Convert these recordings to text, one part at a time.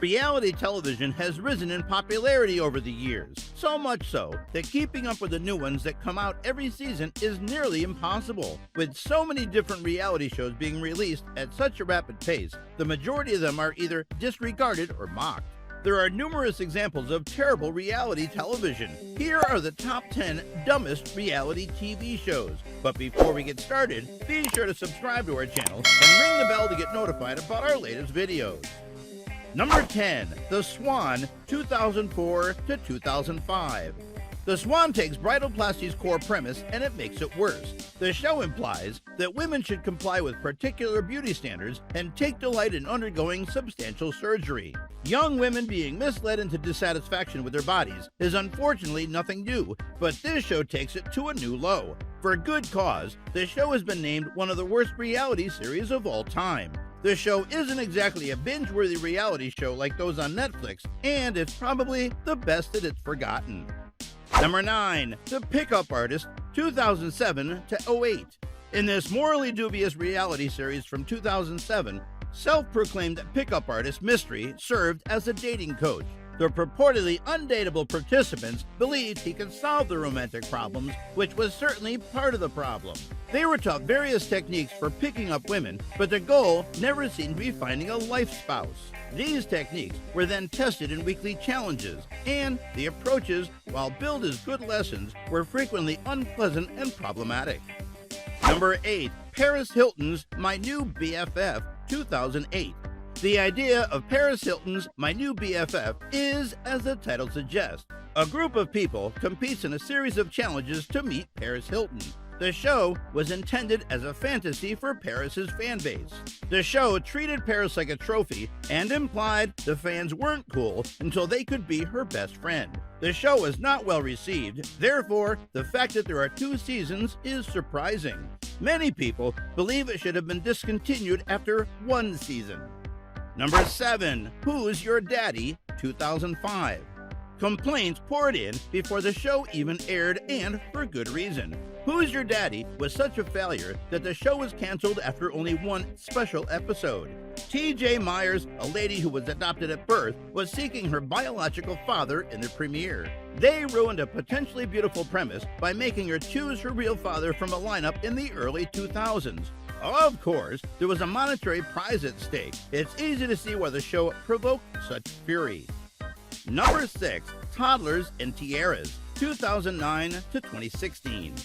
Reality television has risen in popularity over the years, so much so that keeping up with the new ones that come out every season is nearly impossible. With so many different reality shows being released at such a rapid pace, the majority of them are either disregarded or mocked. There are numerous examples of terrible reality television. Here are the top 10 dumbest reality TV shows. But before we get started, be sure to subscribe to our channel and ring the bell to get notified about our latest videos. Number 10, The Swan, 2004 to 2005. The Swan takes Bridalplasty's core premise and it makes it worse. The show implies that women should comply with particular beauty standards and take delight in undergoing substantial surgery. Young women being misled into dissatisfaction with their bodies is unfortunately nothing new, but this show takes it to a new low. For good cause, the show has been named one of the worst reality series of all time. The show isn't exactly a binge-worthy reality show like those on Netflix, and it's probably the best that it's forgotten. Number 9, The Pickup Artist, 2007 to 08. In this morally dubious reality series from 2007, self-proclaimed pickup artist Mystery served as a dating coach. The purportedly undateable participants believed he could solve the romantic problems, which was certainly part of the problem. They were taught various techniques for picking up women, but the goal never seemed to be finding a life spouse. These techniques were then tested in weekly challenges, and the approaches, while billed as good lessons, were frequently unpleasant and problematic. Number 8, Paris Hilton's My New BFF, 2008. The idea of Paris Hilton's My New BFF is, as the title suggests, a group of people competes in a series of challenges to meet Paris Hilton. The show was intended as a fantasy for Paris's fan base. The show treated Paris like a trophy and implied the fans weren't cool until they could be her best friend. The show was not well received, therefore, the fact that there are 2 seasons is surprising. Many people believe it should have been discontinued after 1 season. Number 7, Who's Your Daddy, 2005. Complaints poured in before the show even aired, and for good reason. Who's Your Daddy was such a failure that the show was canceled after only 1 special episode. T.J. Myers, a lady who was adopted at birth, was seeking her biological father in the premiere. They ruined a potentially beautiful premise by making her choose her real father from a lineup in the early 2000s. Of course, there was a monetary prize at stake. It's easy to see why the show provoked such fury. Number 6, Toddlers and Tiaras, 2009 to 2016.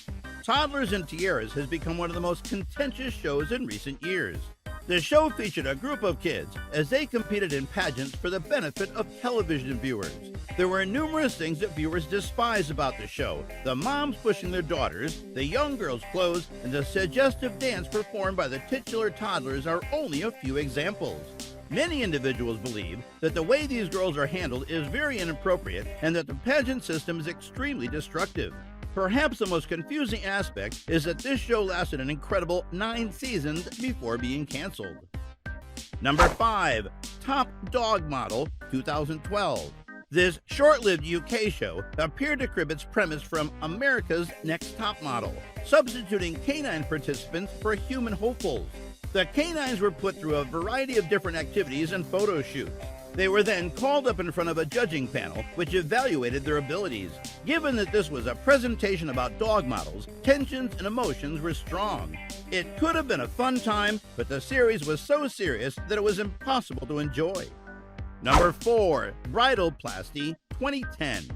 Toddlers and Tiaras has become one of the most contentious shows in recent years. The show featured a group of kids as they competed in pageants for the benefit of television viewers. There were numerous things that viewers despised about the show: the moms pushing their daughters, the young girls' clothes, and the suggestive dance performed by the titular toddlers are only a few examples. Many individuals believe that the way these girls are handled is very inappropriate and that the pageant system is extremely destructive. Perhaps the most confusing aspect is that this show lasted an incredible 9 seasons before being canceled. Number 5, Top Dog Model, 2012. This short-lived UK show appeared to crib its premise from America's Next Top Model, substituting canine participants for human hopefuls. The canines were put through a variety of different activities and photo shoots. They were then called up in front of a judging panel, which evaluated their abilities. Given that this was a presentation about dog models, tensions and emotions were strong. It could have been a fun time, but the series was so serious that it was impossible to enjoy. Number 4, Bridalplasty, 2010.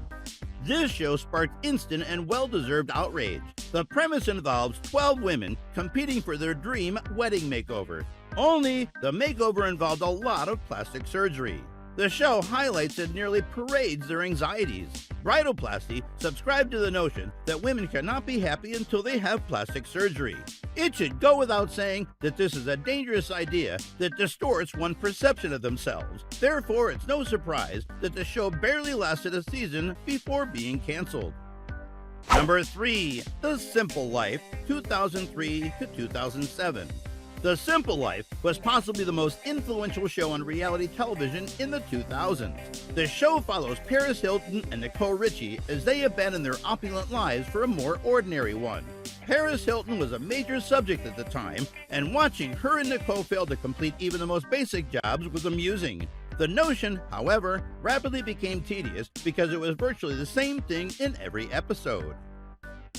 This show sparked instant and well-deserved outrage. The premise involves 12 women competing for their dream wedding makeover. Only the makeover involved a lot of plastic surgery. The show highlights and nearly parades their anxieties. Bridalplasty subscribed to the notion that women cannot be happy until they have plastic surgery. It should go without saying that this is a dangerous idea that distorts one's perception of themselves. Therefore, it's no surprise that the show barely lasted a season before being canceled. Number 3, The Simple Life, 2003 to 2007. The Simple Life was possibly the most influential show on reality television in the 2000s. The show follows Paris Hilton and Nicole Richie as they abandon their opulent lives for a more ordinary one. Paris Hilton was a major subject at the time, and watching her and Nicole fail to complete even the most basic jobs was amusing. The notion, however, rapidly became tedious because it was virtually the same thing in every episode.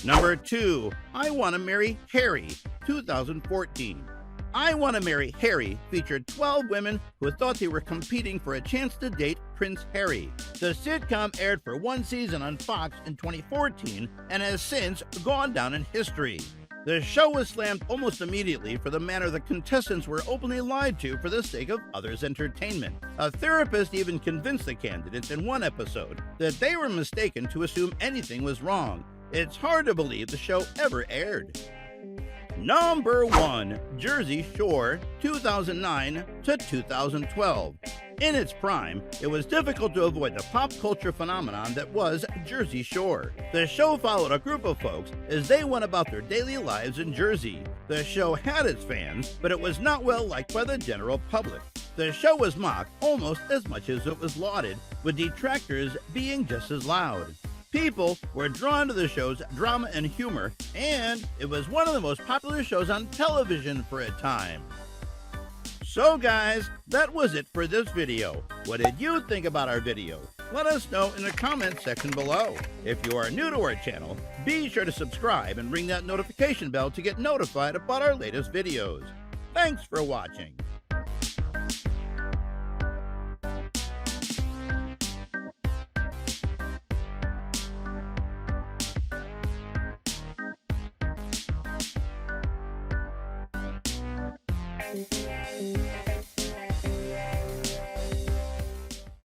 Number 2. I Wanna Marry Harry, 2014. I Wanna Marry Harry featured 12 women who thought they were competing for a chance to date Prince Harry. The sitcom aired for one season on Fox in 2014 and has since gone down in history. The show was slammed almost immediately for the manner the contestants were openly lied to for the sake of others' entertainment. A therapist even convinced the candidates in one episode that they were mistaken to assume anything was wrong. It's hard to believe the show ever aired. Number 1. Jersey Shore, 2009 to 2012. In its prime, it was difficult to avoid the pop culture phenomenon that was Jersey Shore. The show followed a group of folks as they went about their daily lives in Jersey. The show had its fans, but it was not well liked by the general public. The show was mocked almost as much as it was lauded, with detractors being just as loud. People were drawn to the show's drama and humor, and it was one of the most popular shows on television for a time. So guys, that was it for this video. What did you think about our video? Let us know in the comment section below. If you are new to our channel, be sure to subscribe and ring that notification bell to get notified about our latest videos. Thanks for watching.